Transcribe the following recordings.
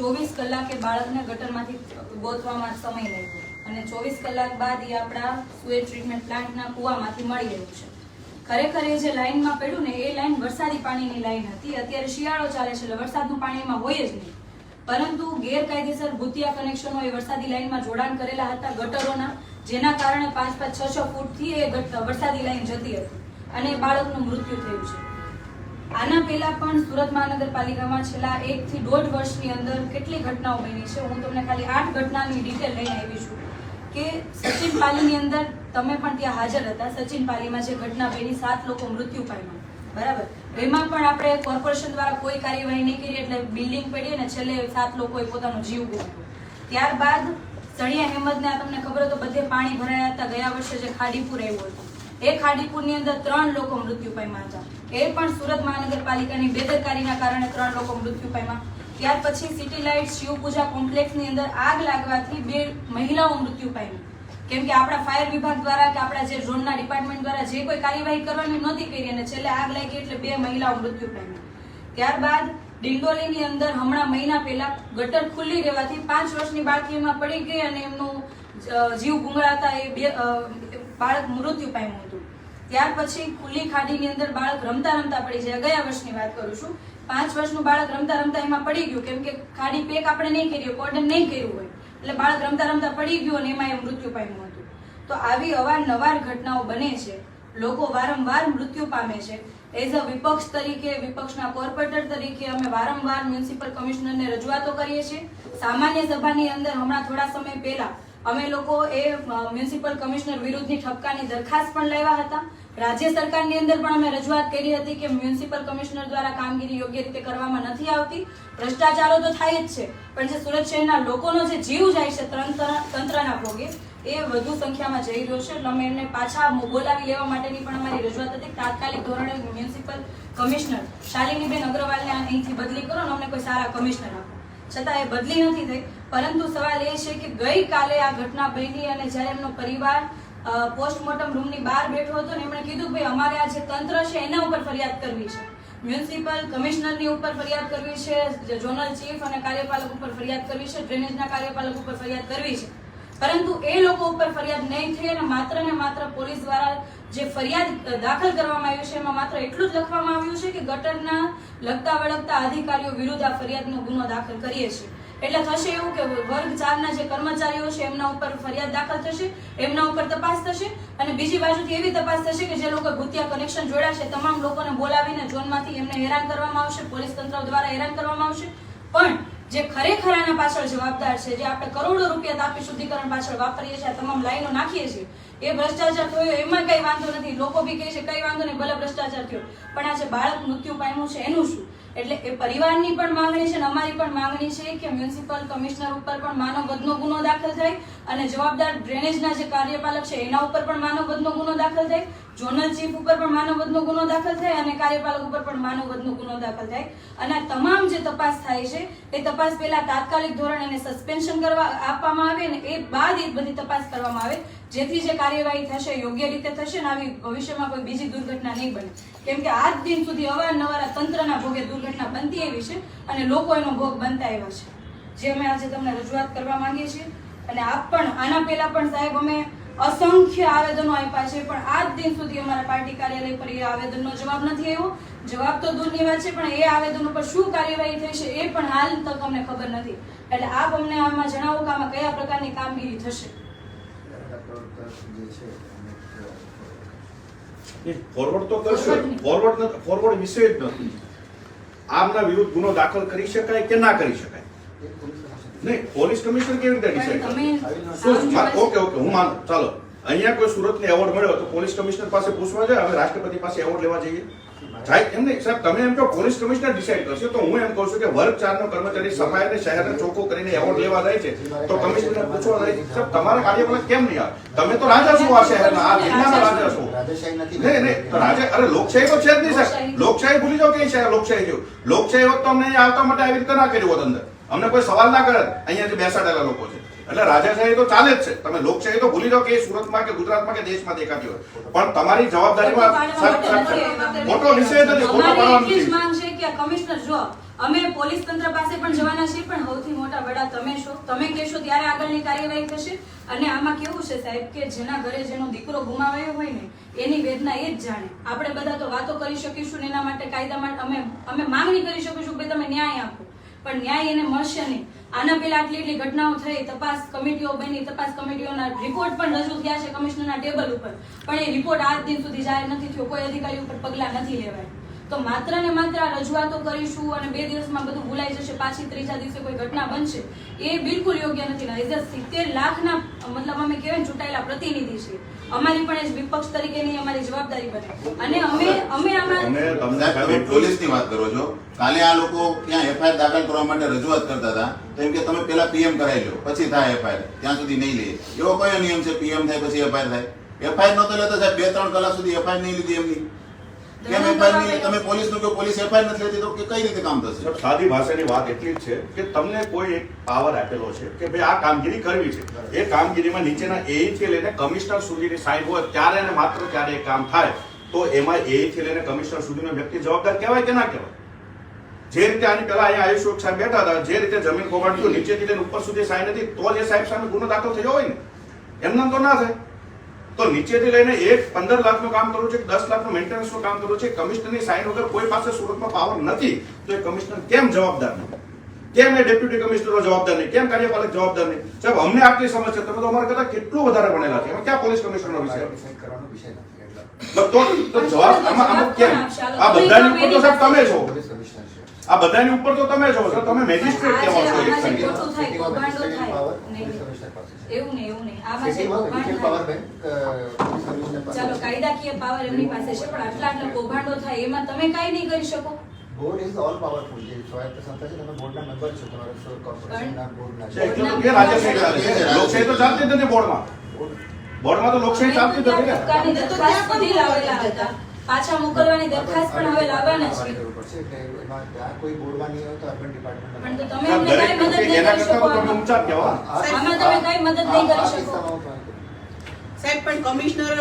24 કલાકે બાળકને ગટરમાંથી ગોતવામાં સમય લાગ્યો અને 24 કલાક બાદ એ આપણા સુએજ ટ્રીટમેન્ટ પ્લાન્ટના કૂવામાંથી મળી રહ્યું છે. ખરેખર એ જે લાઈનમાં પડ્યું ને એ લાઈન વરસાદી પાણીની લાઈન હતી. અત્યારે શિયાળો ચાલે છે એટલે વરસાદનું પાણી એમાં હોય જ નહીં, પરંતુ ગેરકાયદેસર ભૂતિયા કનેક્શનો એ વરસાદી લાઈનમાં જોડાણ કરેલા હતા ગટરોના, જેના કારણે 5-6 ફૂટથી એ વરસાદી લાઈન જતી હતી અને બાળકનું મૃત્યુ થયું છે. આના પહેલા પણ સુરત મહાનગરપાલિકામાં છેલ્લા 1 થી 1.5 વર્ષની અંદર કેટલી ઘટનાઓ બની છે. હું તમને ખાલી 8 ઘટનાની ડિટેલ લઈને આવી છું કે સચિન પાલીની અંદર તમે પણ ત્યાં હાજર હતા. સચિન પાલીમાં જે ઘટના બની, 7 લોકો મૃત્યુ પામ્યા, બરાબર. એમાં પણ આપણે કોર્પોરેશન દ્વારા કોઈ કાર્યવાહી નહીં કરી એટલે બિલ્ડિંગ પડી અને છેલ્લે 7 લોકોએ પોતાનો જીવ ગુમાવ્યો. ત્યારબાદ સળિયા હેમદને તમને ખબર હોય તો બધે પાણી ભરાયા હતા. ગયા વર્ષે જે ખાડીપુર આવ્યું હતું એ ખાડીપુરની અંદર 3 લોકો મૃત્યુ પામ્યા હતા. એ પણ સુરત મહાનગરપાલિકાની બેદરકારીના કારણે 3 લોકો મૃત્યુ પામ્યા. ત્યાર પછી સિટી લાઇટ શિવપૂજા કોમ્પ્લેક્સની અંદર આગ લાગવાથી 2 મહિલાઓ મૃત્યુ પામી, કેમ કે આપણા ફાયર વિભાગ દ્વારા કે આપણા જે ઝોનના ડિપાર્ટમેન્ટ દ્વારા જે કોઈ કાર્યવાહી કરવાની નહોતી કરી અને છેલ્લે આગ લાગી એટલે 2 મહિલાઓ મૃત્યુ પામી. ત્યારબાદ ડિંડોલીની અંદર હમણાં મહિના પહેલા ગટર ખુલ્લી રહેવાથી 5 વર્ષની બાળકી એમાં પડી ગઈ અને એમનું જીવ ગુંગળાતા એ બાળક મૃત્યુ પામ્યું હતું. ત્યાર પછી ખુલ્લી ખાડીની અંદર બાળક રમતા રમતા પડી જાય. ગયા વર્ષની વાત કરું છું. 5 વર્ષનું બાળક રમતા રમતા એમાં પડી ગયું, કેમ કે ખાડી પેક આપણે નહીં કર્યું, કોર્ડન નહીં કર્યું હોય એટલે બાળક રમતા રમતા પડી ગયું અને એમાં એ મૃત્યુ પામ્યું હતું. તો આવી અવારનવાર ઘટનાઓ બને છે, લોકો વારંવાર મૃત્યુ પામે છે. એઝ અ વિપક્ષ તરીકે, વિપક્ષના કોર્પોરેટર તરીકે અમે વારંવાર મ્યુનિસિપલ કમિશનરને રજૂઆતો કરીએ છીએ. સામાન્ય સભાની અંદર હમણાં થોડા સમય પહેલા અમે લોકો એ મ્યુનિસિપલ કમિશનર વિરુદ્ધની ઠપકાની દરખાસ્ત પણ લાવ્યા હતા. રાજ્ય સરકારની અંદર પણ અમે રજૂઆત કરી હતી કે મ્યુનિસિપલ કમિશનર દ્વારા કામગીરી યોગ્ય રીતે કરવામાં નથી આવતી. ભ્રષ્ટાચારો તો થાય જ છે, પણ જે સુરત શહેરના લોકોનો જે જીવ જાય છે તંત્રના ભોગે એ વધુ સંખ્યામાં જઈ રહ્યો છે. એટલે અમે એમને પાછા બોલાવી લેવા માટેની પણ અમારી રજૂઆત હતી. તાત્કાલિક ધોરણે મ્યુનિસિપલ કમિશનર શાલિનીબેન અગ્રવાલને અહીંથી બદલી કરો અને અમને કોઈ સારા કમિશનર આપો. છતાં એ બદલી નથી થઈ. પરંતુ સવાલ એ છે કે ગઈકાલે આ ઘટના બની અને જ્યારે એમનો પરિવાર પોસ્ટમોર્ટમ રૂમની બહાર બેઠો હતો ને એમણે કીધું ભાઈ અમારે આ જે તંત્ર છે એના ઉપર ફરિયાદ કરવી છે, મ્યુનિસિપલ કમિશનરની ઉપર ફરિયાદ કરવી છે, ઝોનલ ચીફ અને કાર્યપાલક ઉપર ફરિયાદ કરવી છે, ડ્રેનેજના કાર્યપાલક ઉપર ફરિયાદ કરવી છે. પરંતુ એ લોકો ઉપર ફરિયાદ નહીં થઈ અને માત્ર ને માત્ર પોલીસ દ્વારા જે ફરિયાદ દાખલ કરવામાં આવી છે એમાં માત્ર એટલું જ લખવામાં આવ્યું છે કે ગટરના લગતા વળગતા અધિકારીઓ વિરુદ્ધ આ ફરિયાદનો ગુનો દાખલ કરીએ છીએ. એટલે થશે એવું કે વર્ગ 4ના જે કર્મચારીઓ છે એમના ઉપર ફરિયાદ દાખલ થશે, એમના ઉપર તપાસ થશે અને બીજી બાજુથી એવી તપાસ થશે કે જે લોકો ભૂતિયા કનેક્શન જોડ્યા છે તમામ લોકોને બોલાવીને ઝોનમાંથી એમને હેરાન કરવામાં આવશે, પોલીસ તંત્ર દ્વારા હેરાન કરવામાં આવશે. પણ જે ખરેખર આના પાછળ જવાબદાર છે, જે આપણે કરોડો રૂપિયા તાપી શુદ્ધિકરણ પાછળ વાપરીએ છીએ, તમામ લાઈનો નાખીએ છીએ, એ ભ્રષ્ટાચાર થયો એમાં કઈ વાંધો નથી. લોકો બી કહે છે કઈ વાંધો નહીં, ભલે ભ્રષ્ટાચાર થયો, પણ આ જે બાળક મૃત્યુ પામ્યું છે એનું શું? એટલે એ પરિવારની પણ માંગણી છે અને અમારી પણ માંગણી છે કે મ્યુનિસિપલ કમિશનર ઉપર પણ માનવ વધનો ગુનો દાખલ થાય અને જવાબદાર ડ્રેનેજના જે કાર્યપાલક છે એના ઉપર પણ માનવ વધનો ગુનો દાખલ થાય, ઝોનલ ચીફ ઉપર પણ માનવ વધનો ગુનો દાખલ થાય અને કાર્યપાલક ઉપર પણ માનવ વધનો ગુનો દાખલ થાય. અને આ તમામ જે તપાસ થાય છે એ તપાસ પહેલા તાત્કાલિક ધોરણે એને સસ્પેન્શન કરવા આપવામાં આવે અને એ બાદ એ બધી તપાસ કરવામાં આવે, જેથી જે કાર્યવાહી થશે યોગ્ય રીતે થશે અને આવી ભવિષ્યમાં કોઈ બીજી દુર્ઘટના નહીં બને. કેમ કે આજ દિન સુધી અવારનવાર આ તંત્રના ભોગે દુર્ઘટના બનતી આવી છે અને લોકો એનો ભોગ બનતા આવ્યા છે, જે અમે આજે તમને રજૂઆત કરવા માંગીએ છીએ. અને આપ પણ આના પહેલા પણ સાહેબ અમે અસંખ્ય આવેદનો આપ્યા છે, પણ આજ દિન સુધી અમારા પાર્ટી કાર્યાલય પર એ આવેદનનો જવાબ નથી આવ્યો. જવાબ તો દૂરની વાત છે, પણ એ આવેદનો પર શું કાર્યવાહી થઈ છે એ પણ હાલ તક અમને ખબર નથી. એટલે આપ અમને આમાં જણાવો કે આમાં કયા પ્રકારની કામગીરી થશે. ફોરવર્ડ તો કરશો, ફોરવર્ડ વિશે જ નથી. આમના વિરુદ્ધ ગુનો દાખલ કરી શકાય કે ના કરી શકાય? નહીં, પોલીસ કમિશનર કેવી રીતે ડિસાઈડ? ઓકે હું માનું, ચાલો અહીંયા કોઈ સુરતને એવોર્ડ મળ્યો તો પોલીસ કમિશનર પાસે પૂછવા જાય, હવે રાષ્ટ્રપતિ પાસે એવોર્ડ લેવા જઈએ જાય એમ નહીં સાહેબ. તમે એમ કહો પોલીસ કમિશનર ડિસાઈડ કરશે, તો હું એમ કહું છું કે વર્ગ 4નો કર્મચારી સફાઈ શહેરને ચોખ્ખો કરીને એવોર્ડ લેવા જાય છે તો કમિશનરને પૂછવા જાય છે સાહેબ તમારા કાર્યપાલક કેમ નહીં આવે? તમે તો રાજા છો આ શહેરના, આ જિલ્લાના રાજા છો. નહીં તો રાજા, અરે લોકશાહી તો છે જ નહીં સાહેબ. લોકશાહી ભૂલી જાઓ કે શહેર લોકશાહી જેવું. લોકશાહી હોત તો અમને અહીંયા આવતા માટે આવી રીતે ના કર્યું હોત, અંદર અમને કોઈ સવાલ ના કરે. અહીંયા જે બેસાડેલા લોકો છે એટલે રાજાશાહી તો ચાલે જ છે. તમે લોકશાહી તો ભૂલી જાઓ કે સુરતમાં કે ગુજરાતમાં કે દેશમાં દેખાતી હોય, પણ તમારી જવાબદારીમાં મોટો વિષય નથી. કમિશનર જો અમે પોલીસ તંત્ર પાસે પણ જવાના છીએ, પણ સૌથી મોટા વડા તમે છો. તમે કહેશો ત્યારે આગળની કાર્યવાહી થશે. અને આમાં કેવું છે સાહેબ કે જેના ઘરે જેનો દીકરો ગુમાવાયો હોય ને એની વેદના એ જ જાણે. આપણે બધા તો વાતો કરી શકીશું ને એના માટે કાયદામાં અમે માંગણી કરી શકીશું કે તમે ન્યાય આપો, પણ ન્યાય એને મળશે નહીં. આના પહેલા આટલી ઘટનાઓ થઈ, તપાસ કમિટીઓ બની, તપાસ કમિટીઓના રિપોર્ટ પણ રજૂ થયા છે કમિશનરના ટેબલ ઉપર, પણ એ રિપોર્ટ આજ દિન સુધી જાહેર નથી થયો. કોઈ અધિકારી ઉપર પગલાં નથી લેવાય. તો માત્ર ને માત્ર આ રજૂઆતો કરીશું અને 2 દિવસમાં બધું ભૂલાઈ જશે, પાછી ત્રીજા દિવસે કોઈ ઘટના બનશે, એ બિલકુલ યોગ્ય નથી. એઝ અ 70 લાખના મતલબ અમે કહેવાય ને ચૂંટાયેલા પ્રતિનિધિ છીએ, અમારી પણ એ વિપક્ષ તરીકેની અમારી જવાબદારી બને. અને અમે આમાં પોલીસની વાત કરો છો, કાલે આ લોકો ત્યાં એફઆઈઆર દાખલ કરવા માટે રજૂઆત કરતા હતા, તો એમ કે તમે પેલા પીએમ કરાવી લો પછી થાય એફઆઈઆર, ત્યાં સુધી નહીં લે. એવો કયો નિયમ છે પીએમ થાય પછી એફઆઈઆર થાય? એફઆઈઆર નતો લેતા સાહેબ, 2-3 કલાક સુધી એફઆઈઆર નહીં લીધી એમની. કેમ એફઆઈઆર નહીં? તમે પોલીસનું કહો, પોલીસ એફઆઈઆર નથી લેતી તો કઈ રીતે કામ થશે? સાદી ભાષાની વાત એટલી જ છે કે તમને કોઈ એક પાવર આપેલો છે કે ભાઈ આ કામગીરી કરવી છે. એ કામગીરીમાં નીચેના એઈ થી લઈને કમિશનર સુધીની સાઈન હોય ત્યારે અને માત્ર ત્યારે એ કામ થાય. તો એમાં એઈ થી લઈને કમિશનર સુધીનો વ્યક્તિ જવાબદાર કહેવાય કે ના કહેવાય? જે રીતે આની પહેલા અહીંયા આયુષ સાહેબ બેઠા હતા, જે રીતે જમીન કૌભાંડ થયું, નીચેથી લઈને ઉપર સુધી સાઈન હતી, તો જ એ સાહેબ સામે ગુનો દાખલ થયો હોય ને. એમનામ તો ના થાય. તો નીચેથી લઈને 15 લાખનું કામ કરવું છે, 10 લાખનું મેન્ટેનન્સનું કામ કરવું છે, કમિશનરની સાઈન વગર કોઈ પાસે સુરતમાં પાવર નથી, તો એ કમિશનર કેમ જવાબદાર નહીં? કેમ એ ડેપ્યુટી કમિશનરો જવાબદાર નહીં? કેમ કાર્યપાલક જવાબદાર નહીં? સાહેબ અમને આટલી સમજ છે, તમે તો અમારા કરતા કેટલું વધારે ભણેલા છે, એમાં ક્યાં પોલીસ કમિશનરનો વિષય કરવાનો વિષય નથી. તો જવાબ આમાં કેમ? આ બધાની ઉપર તો સાહેબ તમે છો, આ બધાની ઉપર તો તમે છો, તમે મેજિસ્ટ્રેટ કેવો છો? એક એવું નહીં આમાં છે ચાલો કાયદાકીય પાવર એમની પાસે છે, પણ આટલા કૌભાંડો થાય એમાં તમે કાઈ નહીં કરી શકો. Board is all powerful. જે સ્વાયત્ત સંસ્થા છે, તમે બોર્ડના મેમ્બર છો, તમારા કોર્પોરેશનના બોર્ડના છે. એટલે તો કે રાજ્યશાહી ચાલે છે, લોકશાહી તો ચાલતી જ નથી બોર્ડમાં. બોર્ડમાં તો લોકશાહી ચાલતી જ નથી ને. સરકારની દરખાસ્ત સુધી લાવેલા હતા, પાછા મોકલવાની દરખાસ્ત પણ હવે લાવવાના છે. એટલે એમાં ત્યાં કોઈ બોર્ડમાં નહીં હોય તો અર્બન ડિપાર્ટમેન્ટ પણ તો તમે અમને કાઈ મદદ નહીં કરી શકો. આમાં તમે કાઈ મદદ નહીં કરી શકો. સાહેબ પણ કમિશનર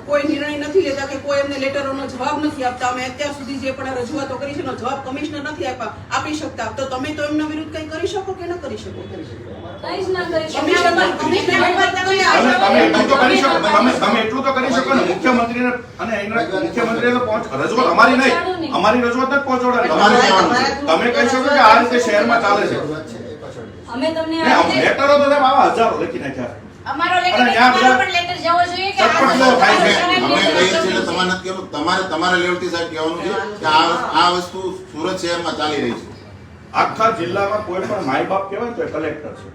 કોઈ નિર્ણય નથી લેતા કે કોઈ એમને લેટરોનો જવાબ નથી આપતા. અમે અત્યાર સુધી જે પણ રજૂઆતો કરી છે એનો જવાબ કમિશનર નથી આપી શકતા. તો તમે તો એમના વિરુદ્ધ કઈ કરી શકો કે ન કરી શકો? કઈ જ ના કરી શકો. તમે એટલું તો કરી શકો ને, મુખ્યમંત્રીને અને મુખ્યમંત્રીને રજૂઆત અમારી નહીં, અમારી રજૂઆત જ પહોંચાડવાની. તમે કહી શકો કે આ રીતે શહેરમાં ચાલે છે. અમે તમને લેટરો તો સાહેબ આવા હજારો લખી નાખ્યા. અમારો લેટર જવો જોઈએ કે તમારા લેવલથી સાહેબ કહેવાનું છે કે આ વસ્તુ સુરત શહેરમાં ચાલી રહી છે. આખા જિલ્લામાં કોઈ પણ માય બાપ કહેવાય તો એ કલેક્ટર છે.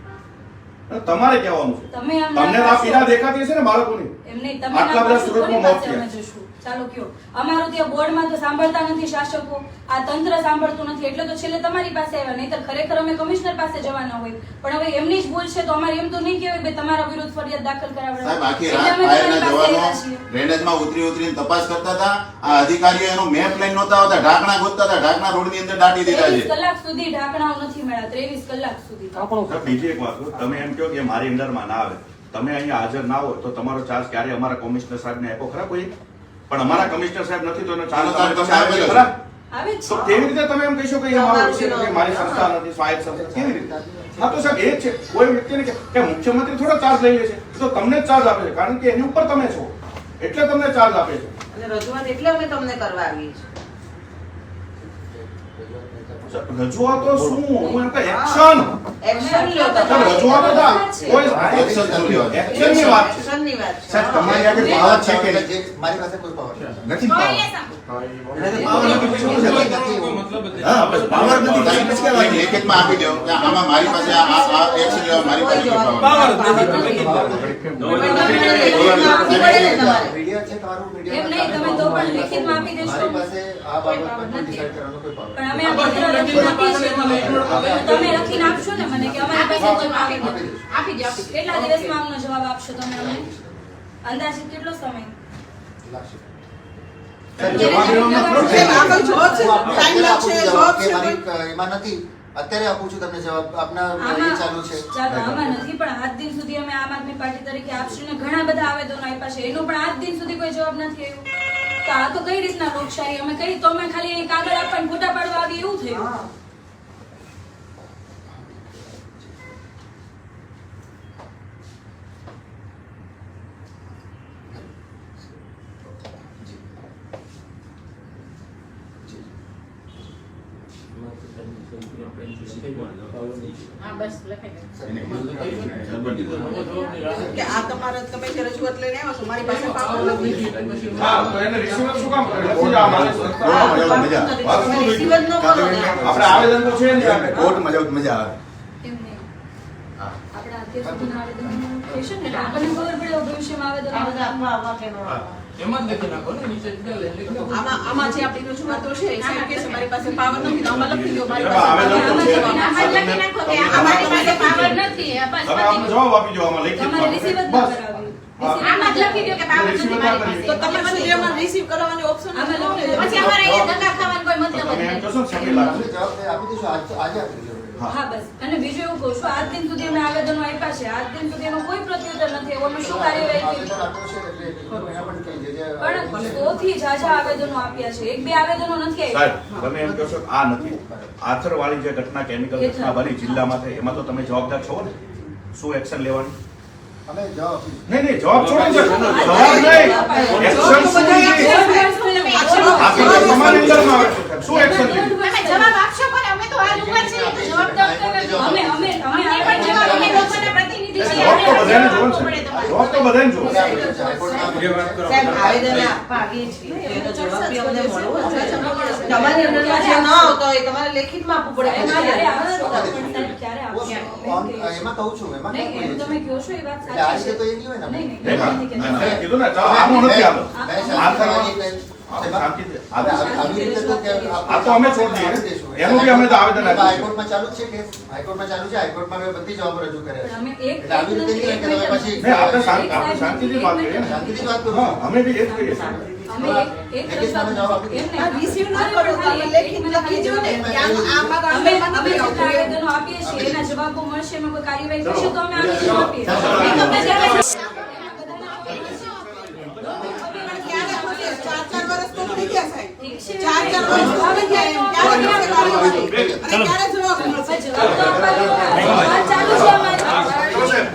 અને તમારે કહેવાનું છે. તમને આ પીડા દેખાતી હશે ને બાળકોની. એમને તમે આટલા બધા સુરતમાં મોત થયા. ચાલો કયો અમારું ત્યાં બોર્ડમાં તો સાંભળતા નથી શાસકો, આ તંત્ર સાંભળતું નથી, એટલે તો છેલ્લે તમારી પાસે આવ્યા. નહીતર ખરેખર અમે કમિશનર પાસે જવાના હોય, પણ હવે એમની જ ભૂલ છે તો અમારે એમ તો નહીં કહેવાય બે તમારા વિરુદ્ધ ફરિયાદ દાખલ સાહેબ આખી રાત ફાયરના જવાનો ડ્રેનેજમાં ઉતરીને તપાસ કરતા હતા. આ અધિકારીઓ એનો મેપ લઈને નહોતા આવતા, ઢાંકણા ગોતતા હતા, ઢાંકણા રોડની અંદર દાટી દીધા છે. 23 કલાક સુધી ઢાંકણાઓ નથી મળ્યા, 23 કલાક સુધી. બીજી એક વાત, તમે એમ કહો કે મારી અંડરમાં ના આવે, તમે અહીંયા હાજર ના હોય તો તમારો ચાર્જ ક્યારે અમારા કમિશનર સાહેબને આપ્યો ખરા કોઈ? પણ અમારા કમિશનર સાહેબ નથી તો એનો ચાર્જ તમે આપેલો ખરા? આવે તો કેવી રીતે તમે એમ કહી શકો કે અમારો વિષય નથી, મારી સંસ્થા નથી, સ્વાયત્ત સંસ્થા? કેવી રીતે? હા તો સાહેબ એ જ છે. કોઈ વ્યક્તિને કે મુખ્યમંત્રી થોડા ચાર્જ લઈ લે છે, તો તમને જ ચાર્જ આપે છે, કારણ કે એની ઉપર તમે છો એટલે તમને ચાર્જ આપે છે. અને રજૂઆત એટલે અમે તમને કરવા આવીએ છીએ. રજૂઆતો શું? હું એમ કે એક્શન રજૂઆતો કોઈ એક્શનની વાત છે. એક્શનની વાત છે. સાહેબ તમારી આગળ પાવર છે કે મારી પાસે કોઈ પાવર નથી? પાવર લેખિતમાં આપી દો કે આમાં મારી પાસે આ એક્શન લેવા મારી પાસે મીડિયા છે, તમારું મીડિયા એમ નહીં, તમે તો પણ લેખિતમાં આપી દેશો. મારી પાસે આ બાબત પર ડિસાઈડ કરવાનો કોઈ પાવર પણ અમે આ પત્ર લખીને આપીએ છીએ. તમે લખીને આપશો ને મને કે અમારી પાસે કોઈ આપી દો. આપી દો. કેટલા દિવસમાં આમનો જવાબ આપશો તમે અમને? અંદાજિત કેટલો સમય? લાગશે. આગળ જોબ છે, ટાઈમ લાગશે, જોબ છે. એમાં નથી, અત્યારે આપું છું તમને જવાબ. આપના એ ચાલુ છે. ચાલો આમાં નથી, પણ આજ દિન સુધી અમે આમ આદમી પાર્ટી તરીકે આપશું ને ઘણા બધા આવેદનો આપ્યા છે, એનો પણ આજ દિન સુધી કોઈ જવાબ નથી આવ્યો. તો આ તો કઈ રીતના લોકશાહી? અમે કઈ તો અમે ખાલી અહીં કાગળ આપવા ને ફોટા પાડવા આવી એવું થયું. હા બસ લખાઈ ગયું. કે આ તમારે તમે જે રજૂઆત લઈને આવ્યા છો મારી પાસે પાવર નથી. હા, તો એને receiver શું કામ કરે? લખી જાઓ મારે. વાત શું થઈ? રિસીવ જ ન કરો ને. આપણે આવેદન તો છે ને આપણે. કોર્ટમાં જાવ તો મજા આવે. એમ નહીં. આપણા અત્યાર સુધીના આવેદનનું કહેશે ને એટલે આપણને ખબર પડે ભવિષ્યમાં આવેદન આ બધા આપવા આવવા કે ન આવવા. એમાં જ લખી નાખો ને નીચે એટલે આમાં જે આપણી રજૂઆતો છે એ સાહેબ કહે છે મારી પાસે પાવર નથી તો આમાં લખી દો મારી આવેદન તો છે. આમાં જ લખી નાખો કે અમારી પાસે પાવર નથી. બસ હવે આમ જવાબ આપી દો આમાં તમારે રિસીવ જ લેખિતમાં. ન કરાવ્યું. આમાં જ લખી દો કે પાવર નથી મારી તો પાસે. તમે મને એમાં રિસીવ કરવાની ઓપ્શન આમાં લખી દો. પછી અમારે અહીંયા ધક્કા ખાવાનો કોઈ તો મતલબ તમે એમ જ કહેશો ને સમય નથી. લાગશે. જવાબ આપી દઈશું આજે આપી દઈશું. હા બસ. અને બીજું એવું કહું છું, આજ દિન સુધી અમે આવેદનો આપ્યા છે, આજ દિન સુધી એનો કોઈ પ્રત્યુત્તર નથી. એમાં શું કાર્યવાહી કરી? આવેદન આપ્યું છે એટલે એના પણ કઈ જગ્યાએ પણ 100 થી ઝાઝા આવેદનો આપ્યા છે, એક બે આવેદનો નથી સાહેબ, આપ્યા. તમે એમ કહેશો કે આ નથી. આથરવાળી જે ઘટના કેમિકલ ઘટના બની જિલ્લામાં થઈ એમાં તો તમે જવાબદાર છો ને? શું એક્શન લેવાની? અમે જવાબ આપીશું. નહીં જવાબ છોડો ને સાહેબ. જવાબ નહીં. એક્શન શું લેવી? આપી તો તમારી અંદરમાં આવે છે. શું એક્શન લેવી? તમે જવાબ આપશો કોને? અમે તો હાલ ઉપર છીએ તો જવાબ તો અમે પણ જવાબ અમે લોકોના પ્રતિનિધિ છીએ. જવાબ તો બધાને જોવો આપવો છે. પડે તમારે. જવાબ તો બધાને જોવો છે. સાહેબ આવેદન આપવા આવીએ છીએ એનો જવાબ બી અમને મળવો જોઈએ. તમારી અંદરમાં જે ન આવતો હોય તમારે લેખિતમાં આપવું પડે. ક્યારે આવશો? પણ સાહેબ, ક્યારે આવશો? એમાં કહું છું એમાં નહીં, કોઈ એમ નથી. તમે કહો છો એ વાત એટલે આ સાચી રીતે તો છે. એ નહીં હોય ને. નહીં, નહીં, નહીં, નથી કહેતા. મેં કીધું ને ચાલો આનું નથી આલો. શાંતિથી શાંતિથી. આવી રીતે તો કે આ તો અમે છોડી દઈએ. એનું બી અમે તો આવેદન આપ્યું છે. હાઈકોર્ટમાં ચાલુ જ છે કેસ. હાઈકોર્ટમાં ચાલુ છે. હાઈકોર્ટમાં મેં બધી જવાબો રજૂ કર્યા પણ અમે છે. એક એટલે આવી રીતે નહીં કે તમે પછી નહીં, આપણે શાંતિથી વાત કરીએ ને. શાંતિથી વાત કરો. હા, અમે બી એ જ કહીએ છીએ. અમે એક લેખિત તમે જવાબ આપી દો. એમ નહીં. આ રિસીવ ન કરો તો તમે લેખિત લખી દો ને કે આમાં અમે આમાં જેટલા આવેદનો આપીએ છીએ એના જવાબો મળશે, એમાં કોઈ કાર્યવાહી કરશે તો અમે આવેદનો આપીએ. નહીં તો પછી અમે ચાર વર્ષ તો થઈ ગયા સાહેબ. ઠીક છે. ચાર વર્ષ આવી ગયા એમ. ક્યારે થશે કાર્યવાહી? અને ક્યારે જવાબ મળશે? જવાબ તો આપવાનો. વાત ચાલુ છે અમારી. ચલો સાહેબ.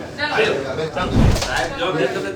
ચાલો. હવે